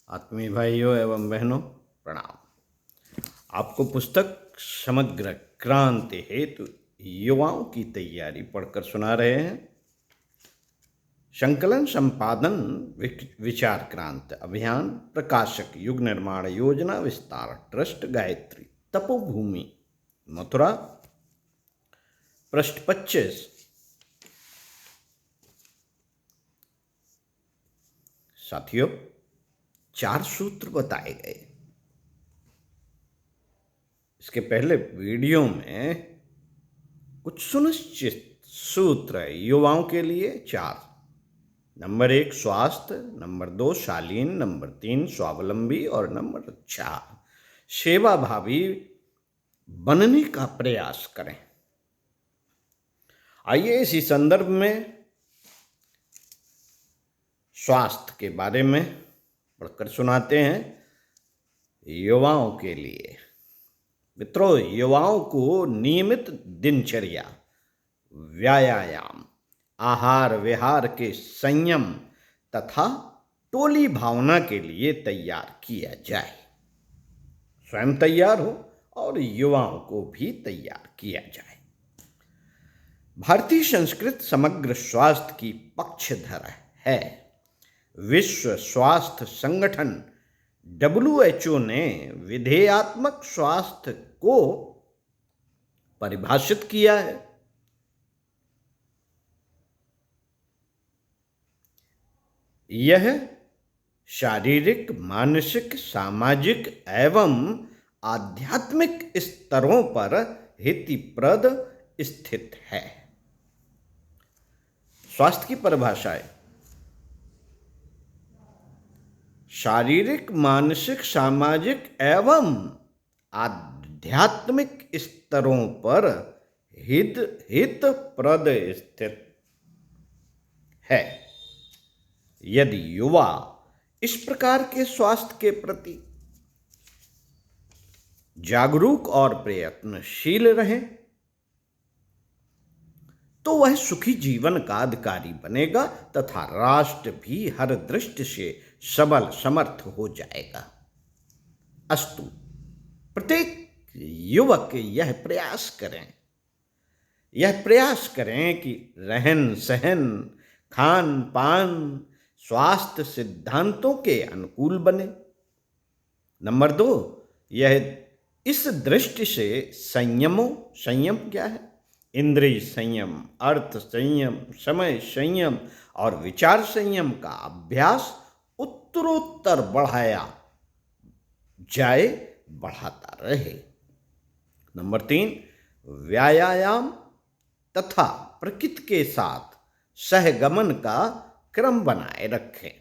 आत्मीय भाइयों एवं बहनों, प्रणाम। आपको पुस्तक समग्र क्रांति हेतु युवाओं की तैयारी पढ़कर सुना रहे हैं। संकलन संपादन विचार क्रांति अभियान, प्रकाशक युग निर्माण योजना विस्तार ट्रस्ट, गायत्री तपोभूमि, मथुरा। पृष्ठ 25। साथियों, 4 सूत्र बताए गए। इसके पहले वीडियो में कुछ सुनिश्चित सूत्र है युवाओं के लिए 4। नंबर 1 स्वास्थ्य, नंबर 2 शालीन, नंबर 3 स्वावलंबी और नंबर 4 सेवाभावी बनने का प्रयास करें। आइए इसी संदर्भ में स्वास्थ्य के बारे में पढ़कर सुनाते हैं युवाओं के लिए। मित्रों, युवाओं को नियमित दिनचर्या, व्यायाम, आहार विहार के संयम तथा टोली भावना के लिए तैयार किया जाए। स्वयं तैयार हो और युवाओं को भी तैयार किया जाए। भारतीय संस्कृति समग्र स्वास्थ्य की पक्षधर है। विश्व स्वास्थ्य संगठन WHO ने विधेयात्मक स्वास्थ्य को परिभाषित किया है। यह शारीरिक, मानसिक, सामाजिक एवं आध्यात्मिक स्तरों पर हितप्रद स्थित है। स्वास्थ्य की परिभाषाएं: शारीरिक, मानसिक, सामाजिक एवं आध्यात्मिक स्तरों पर हितप्रद स्थित है। यदि युवा इस प्रकार के स्वास्थ्य के प्रति जागरूक और प्रयत्नशील रहे तो वह सुखी जीवन का अधिकारी बनेगा तथा राष्ट्र भी हर दृष्टि से सबल समर्थ हो जाएगा। अस्तु, प्रत्येक युवक यह प्रयास करें कि रहन सहन, खान पान स्वास्थ्य सिद्धांतों के अनुकूल बने। नंबर 2, यह इस दृष्टि से संयम क्या है? इंद्रिय संयम, अर्थ संयम, समय संयम और विचार संयम का अभ्यास उत्तरोत्तर बढ़ाता रहे। नंबर 3, व्यायाम तथा प्रकृति के साथ सहगमन का क्रम बनाए रखें।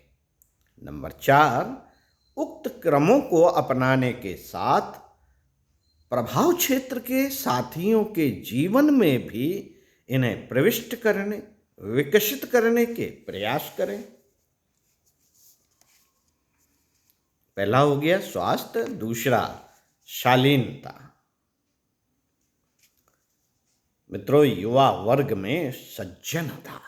नंबर 4, उक्त क्रमों को अपनाने के साथ प्रभाव क्षेत्र के साथियों के जीवन में भी इन्हें विकसित करने के प्रयास करें। पहला हो गया स्वास्थ्य, दूसरा शालीनता। मित्रों, युवा वर्ग में सज्जनता,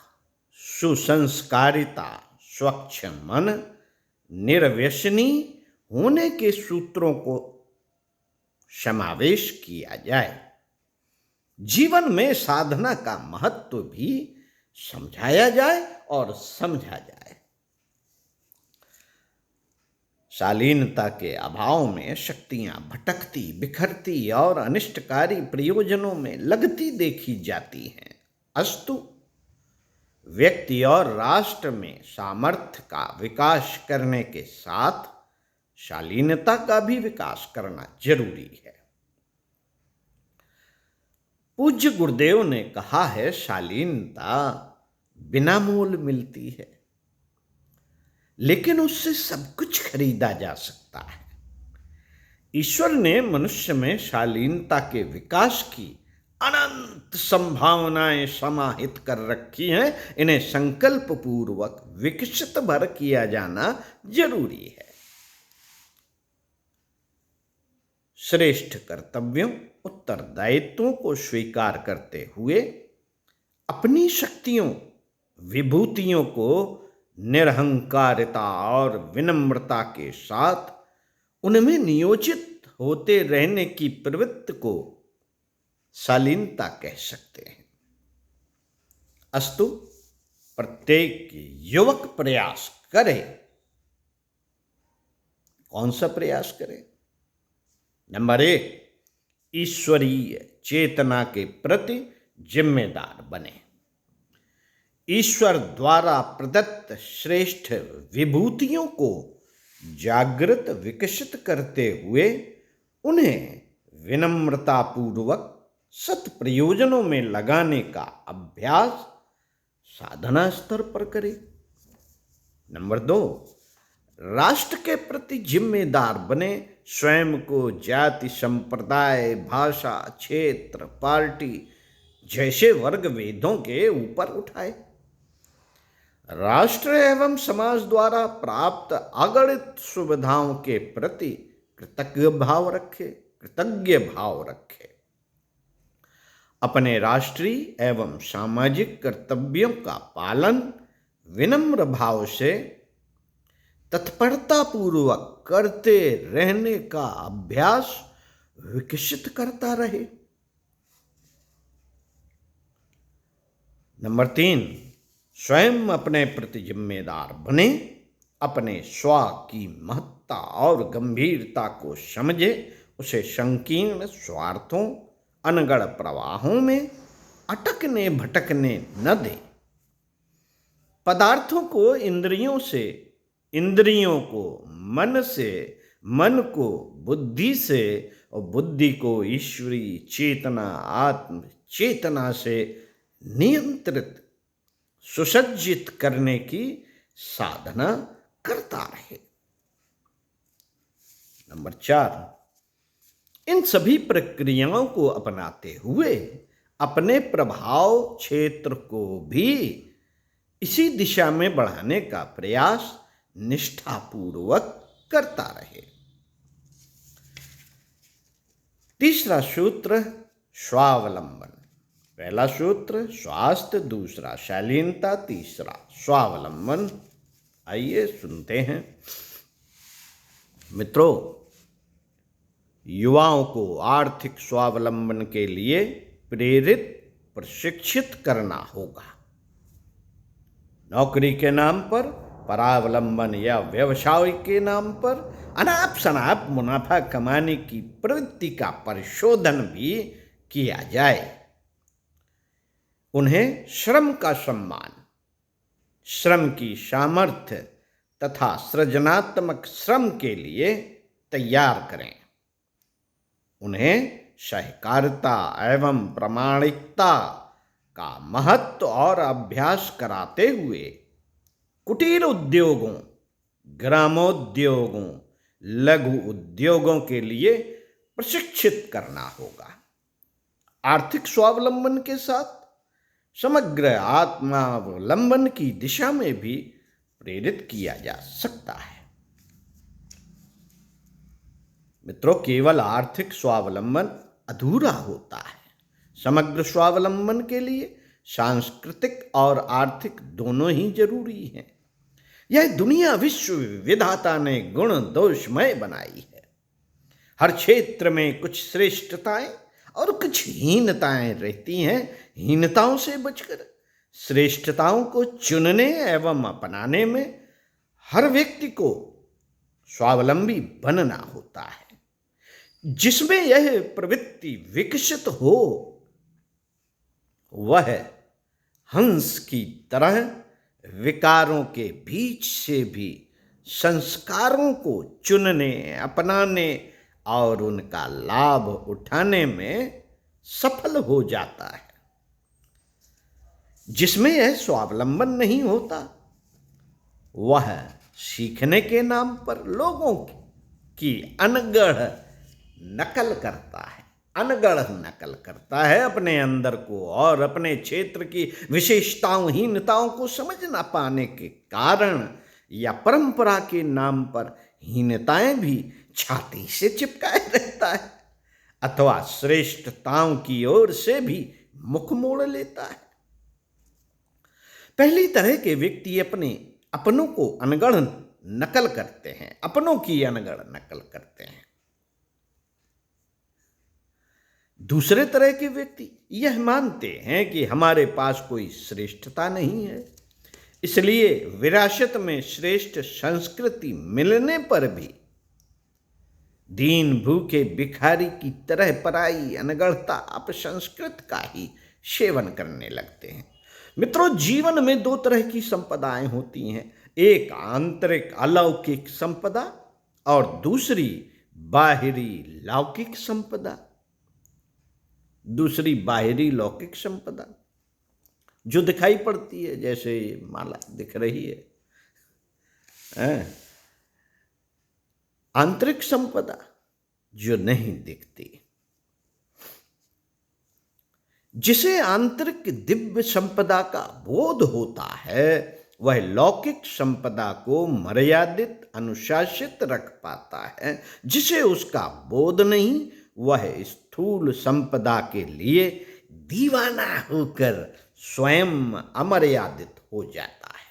सुसंस्कारिता, स्वच्छ मन, निर्व्यसनी होने के सूत्रों को समावेश किया जाए। जीवन में साधना का महत्व भी समझाया जाए और समझा जाए। शालीनता के अभाव में शक्तियां भटकती, बिखरती और अनिष्टकारी प्रयोजनों में लगती देखी जाती हैं। अस्तु, व्यक्ति और राष्ट्र में सामर्थ्य का विकास करने के साथ शालीनता का भी विकास करना जरूरी है। पूज्य गुरुदेव ने कहा है, शालीनता बिना मोल मिलती है, लेकिन उससे सब कुछ खरीदा जा सकता है। ईश्वर ने मनुष्य में शालीनता के विकास की अनंत संभावनाएं समाहित कर रखी हैं। इन्हें संकल्प पूर्वक विकसित भर किया जाना जरूरी है। श्रेष्ठ कर्तव्यों, उत्तरदायित्वों को स्वीकार करते हुए अपनी शक्तियों, विभूतियों को निरहंकारिता और विनम्रता के साथ उनमें नियोजित होते रहने की प्रवृत्ति को शालीनता कह सकते हैं। अस्तु प्रत्येक युवक प्रयास करे। कौन सा प्रयास करे? नंबर 1, ईश्वरीय चेतना के प्रति जिम्मेदार बने। ईश्वर द्वारा प्रदत्त श्रेष्ठ विभूतियों को जागृत विकसित करते हुए उन्हें विनम्रतापूर्वक सत प्रयोजनों में लगाने का अभ्यास साधना स्तर पर करे। नंबर 2, राष्ट्र के प्रति जिम्मेदार बने। स्वयं को जाति, संप्रदाय, भाषा, क्षेत्र, पार्टी जैसे वर्ग भेदों के ऊपर उठाए। राष्ट्र एवं समाज द्वारा प्राप्त अगणित सुविधाओं के प्रति कृतज्ञ भाव रखे। अपने राष्ट्रीय एवं सामाजिक कर्तव्यों का पालन विनम्र भाव से तत्परतापूर्वक करते रहने का अभ्यास विकसित करता रहे। नंबर 3, स्वयं अपने प्रति जिम्मेदार बने। अपने स्व की महत्ता और गंभीरता को समझे, उसे संकीर्ण स्वार्थों, अनगढ़ प्रवाहों में अटकने भटकने न दे। पदार्थों को इंद्रियों से, इंद्रियों को मन से, मन को बुद्धि से और बुद्धि को ईश्वरीय चेतना, आत्म चेतना से नियंत्रित सुसज्जित करने की साधना करता रहे। नंबर 4, इन सभी प्रक्रियाओं को अपनाते हुए अपने प्रभाव क्षेत्र को भी इसी दिशा में बढ़ाने का प्रयास निष्ठापूर्वक करता रहे। तीसरा सूत्र स्वावलंबन। पहला सूत्र स्वास्थ्य, दूसरा शालीनता, तीसरा स्वावलंबन। आइए सुनते हैं। मित्रों, युवाओं को आर्थिक स्वावलंबन के लिए प्रेरित, प्रशिक्षित करना होगा। नौकरी के नाम पर, परावलंबन या व्यवसाय के नाम पर अनाप शनाप मुनाफा कमाने की प्रवृत्ति का परिशोधन भी किया जाए। उन्हें श्रम का सम्मान, श्रम की सामर्थ्य तथा सृजनात्मक श्रम के लिए तैयार करें। उन्हें सहकारिता एवं प्रामाणिकता का महत्व और अभ्यास कराते हुए कुटीर उद्योगों, ग्रामोद्योगों, लघु उद्योगों के लिए प्रशिक्षित करना होगा। आर्थिक स्वावलंबन के साथ समग्र आत्मावलंबन की दिशा में भी प्रेरित किया जा सकता है। मित्रों, केवल आर्थिक स्वावलंबन अधूरा होता है। समग्र स्वावलंबन के लिए सांस्कृतिक और आर्थिक दोनों ही जरूरी हैं। यह दुनिया विश्व विधाता ने गुण दोषमय बनाई है। हर क्षेत्र में कुछ श्रेष्ठताएं और कुछ हीनताएं रहती हैं। हीनताओं से बचकर श्रेष्ठताओं को चुनने एवं अपनाने में हर व्यक्ति को स्वावलंबी बनना होता है। जिसमें यह प्रवृत्ति विकसित हो, वह हंस की तरह विकारों के बीच से भी संस्कारों को चुनने, अपनाने और उनका लाभ उठाने में सफल हो जाता है। जिसमें यह स्वावलंबन नहीं होता, वह सीखने के नाम पर लोगों की अनगढ़ नकल करता है, अपने अंदर को और अपने क्षेत्र की विशेषताओं, हीनताओं को समझ न पाने के कारण या परंपरा के नाम पर हीनताएं भी छाती से चिपकाए रहता है अथवा श्रेष्ठताओं की ओर से भी मुख मोड़ लेता है। पहली तरह के व्यक्ति अपने अपनों को अनगढ़ नकल करते हैं, अपनों की अनगढ़ नकल करते हैं। दूसरे तरह के व्यक्ति यह मानते हैं कि हमारे पास कोई श्रेष्ठता नहीं है, इसलिए विरासत में श्रेष्ठ संस्कृति मिलने पर भी दीन भूखे भिखारी की तरह पराई अनगढ़ता अपसंस्कृत का ही सेवन करने लगते हैं। मित्रों, जीवन में दो तरह की संपदाएं होती हैं, एक आंतरिक अलौकिक संपदा और दूसरी बाहरी लौकिक संपदा। दूसरी बाहरी लौकिक संपदा जो दिखाई पड़ती है, जैसे माला दिख रही है। आंतरिक संपदा जो नहीं दिखती, जिसे आंतरिक दिव्य संपदा का बोध होता है, वह लौकिक संपदा को मर्यादित अनुशासित रख पाता है। जिसे उसका बोध नहीं, वह स्थूल संपदा के लिए दीवाना होकर स्वयं अमर्यादित हो जाता है।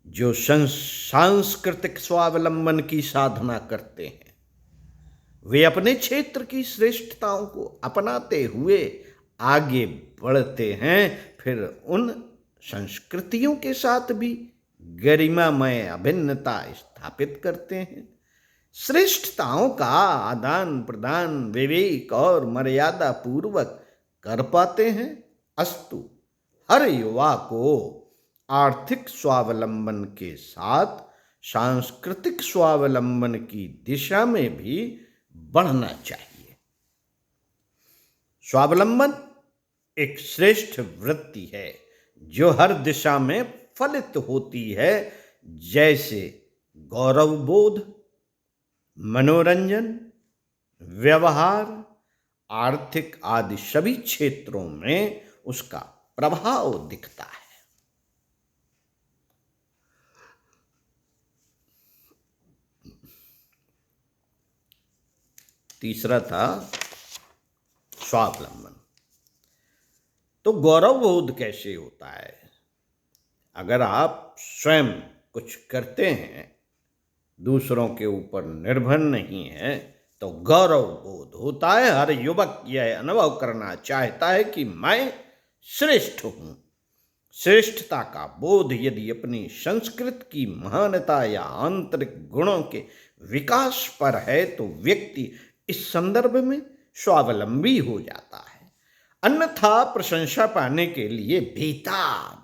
जो सांस्कृतिक स्वावलंबन की साधना करते हैं, वे अपने क्षेत्र की श्रेष्ठताओं को अपनाते हुए आगे बढ़ते हैं, फिर उन संस्कृतियों के साथ भी गरिमामय अभिन्नता स्थापित करते हैं। श्रेष्ठताओं का आदान प्रदान विवेक और मर्यादा पूर्वक कर पाते हैं। अस्तु, हर युवा को आर्थिक स्वावलंबन के साथ सांस्कृतिक स्वावलंबन की दिशा में भी बढ़ना चाहिए। स्वावलंबन एक श्रेष्ठ वृत्ति है जो हर दिशा में फलित होती है, जैसे गौरवबोध, मनोरंजन, व्यवहार, आर्थिक आदि सभी क्षेत्रों में उसका प्रभाव दिखता है। तीसरा था स्वावलंबन। तो गौरवबोध कैसे होता है? अगर आप स्वयं कुछ करते हैं, दूसरों के ऊपर निर्भर नहीं है, तो गौरवबोध होता है। हर युवक यह अनुभव करना चाहता है कि मैं श्रेष्ठ हूं। श्रेष्ठता का बोध यदि अपनी संस्कृति की महानता या आंतरिक गुणों के विकास पर है, तो व्यक्ति इस संदर्भ में स्वावलंबी हो जाता है। अन्यथा प्रशंसा पाने के लिए बेताब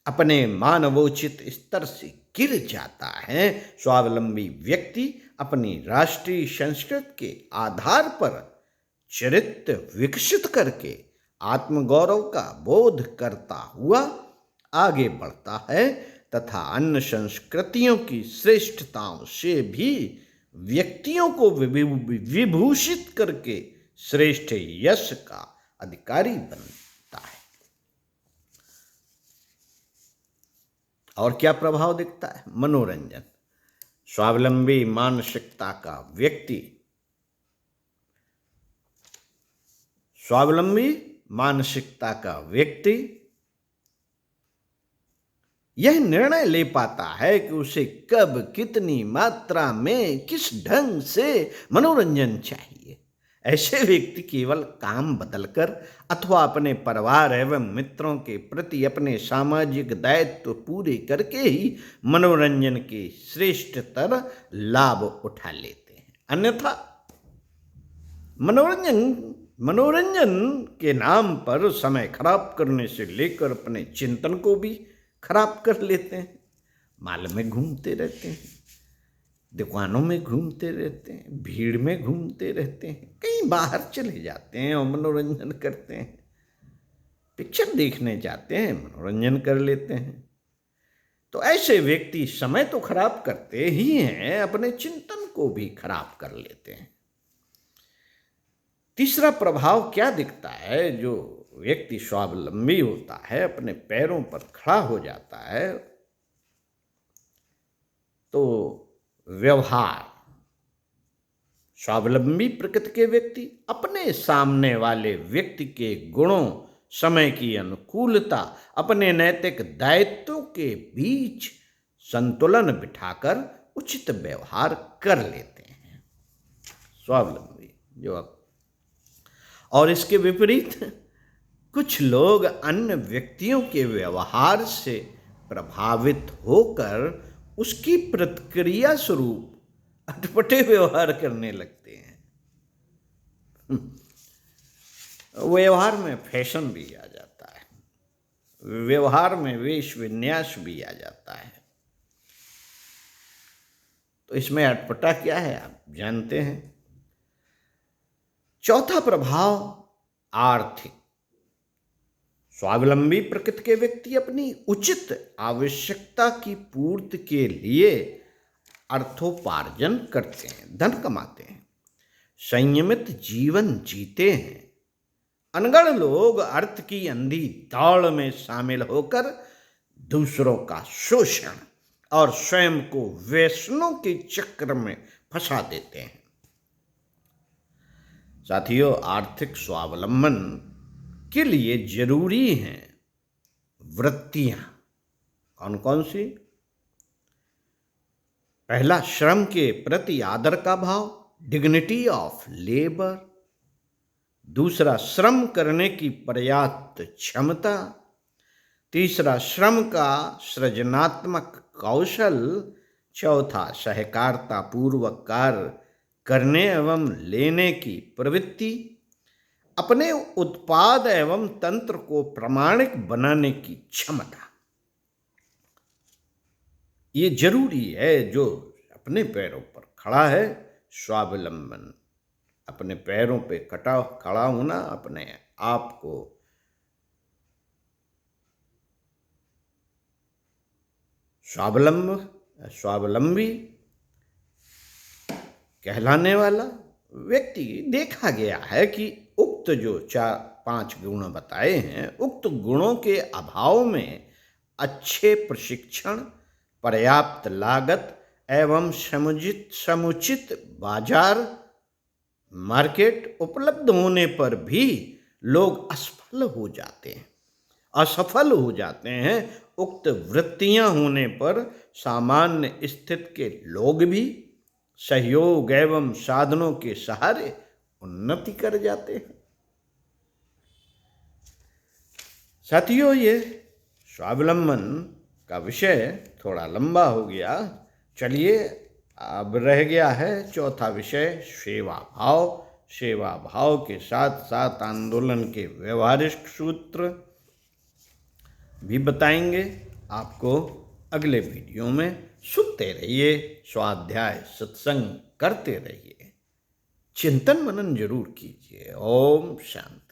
अपने मानवोचित स्तर से गिर जाता है। स्वावलंबी व्यक्ति अपनी राष्ट्रीय संस्कृति के आधार पर चरित्र विकसित करके आत्मगौरव का बोध करता हुआ आगे बढ़ता है तथा अन्य संस्कृतियों की श्रेष्ठताओं से भी व्यक्तियों को विभूषित करके श्रेष्ठ यश का अधिकारी बनता है। और क्या प्रभाव दिखता है? मनोरंजन। स्वावलंबी मानसिकता का व्यक्ति, स्वावलंबी मानसिकता का व्यक्ति यह निर्णय ले पाता है कि उसे कब, कितनी मात्रा में, किस ढंग से मनोरंजन चाहिए। ऐसे व्यक्ति केवल काम बदलकर अथवा अपने परिवार एवं मित्रों के प्रति अपने सामाजिक दायित्व पूरे करके ही मनोरंजन के श्रेष्ठतर लाभ उठा लेते हैं। अन्यथा मनोरंजन के नाम पर समय खराब करने से लेकर अपने चिंतन को भी खराब कर लेते हैं। माल में घूमते रहते हैं, दुकानों में घूमते रहते हैं, भीड़ में घूमते रहते हैं, कहीं बाहर चले जाते हैं और मनोरंजन करते हैं, पिक्चर देखने जाते हैं, मनोरंजन कर लेते हैं। तो ऐसे व्यक्ति समय तो खराब करते ही हैं, अपने चिंतन को भी खराब कर लेते हैं। तीसरा प्रभाव क्या दिखता है? जो व्यक्ति स्वावलंबी होता है, अपने पैरों पर खड़ा हो जाता है, तो व्यवहार। स्वावलंबी प्रकृति के व्यक्ति अपने सामने वाले व्यक्ति के गुणों, समय की अनुकूलता, अपने नैतिक दायित्वों के बीच संतुलन बिठाकर उचित व्यवहार कर लेते हैं। स्वावलंबी जो अब, और इसके विपरीत कुछ लोग अन्य व्यक्तियों के व्यवहार से प्रभावित होकर उसकी प्रतिक्रिया स्वरूप अटपटे व्यवहार करने लगते हैं। व्यवहार में फैशन भी आ जाता है, व्यवहार में वेश विन्यास भी आ जाता है। तो इसमें अटपटा क्या है आप जानते हैं। चौथा प्रभाव आर्थिक। स्वावलंबी प्रकृति के व्यक्ति अपनी उचित आवश्यकता की पूर्ति के लिए अर्थोपार्जन करते हैं, धन कमाते हैं, संयमित जीवन जीते हैं। अनगढ़ लोग अर्थ की अंधी दौड़ में शामिल होकर दूसरों का शोषण और स्वयं को व्यसनों के चक्र में फंसा देते हैं। साथियों, आर्थिक स्वावलंबन के लिए जरूरी हैं वृत्तियां। कौन कौन सी? पहला, श्रम के प्रति आदर का भाव, डिग्निटी ऑफ लेबर। दूसरा, श्रम करने की पर्याप्त क्षमता। तीसरा, श्रम का सृजनात्मक कौशल। चौथा, सहकारिता पूर्वक कार्य करने एवं लेने की प्रवृत्ति। अपने उत्पाद एवं तंत्र को प्रामाणिक बनाने की क्षमता। ये जरूरी है। जो अपने पैरों पर खड़ा है, स्वावलंबन, अपने पैरों पे खड़ा होना, अपने आप को स्वावलंबी कहलाने वाला व्यक्ति। देखा गया है कि उक्त जो 4-5 गुण बताए हैं, उक्त गुणों के अभाव में अच्छे प्रशिक्षण, पर्याप्त लागत एवं समुचित बाजार मार्केट उपलब्ध होने पर भी लोग असफल हो जाते हैं। उक्त वृत्तियां होने पर सामान्य स्थिति के लोग भी सहयोग एवं साधनों के सहारे उन्नति कर जाते हैं। साथियों, ये स्वावलंबन का विषय थोड़ा लंबा हो गया। चलिए, अब रह गया है चौथा विषय, सेवा भाव। सेवा भाव के साथ साथ आंदोलन के व्यवहारिक सूत्र भी बताएंगे आपको अगले वीडियो में। सुनते रहिए, स्वाध्याय सत्संग करते रहिए, चिंतन मनन जरूर कीजिए। ओम शांति।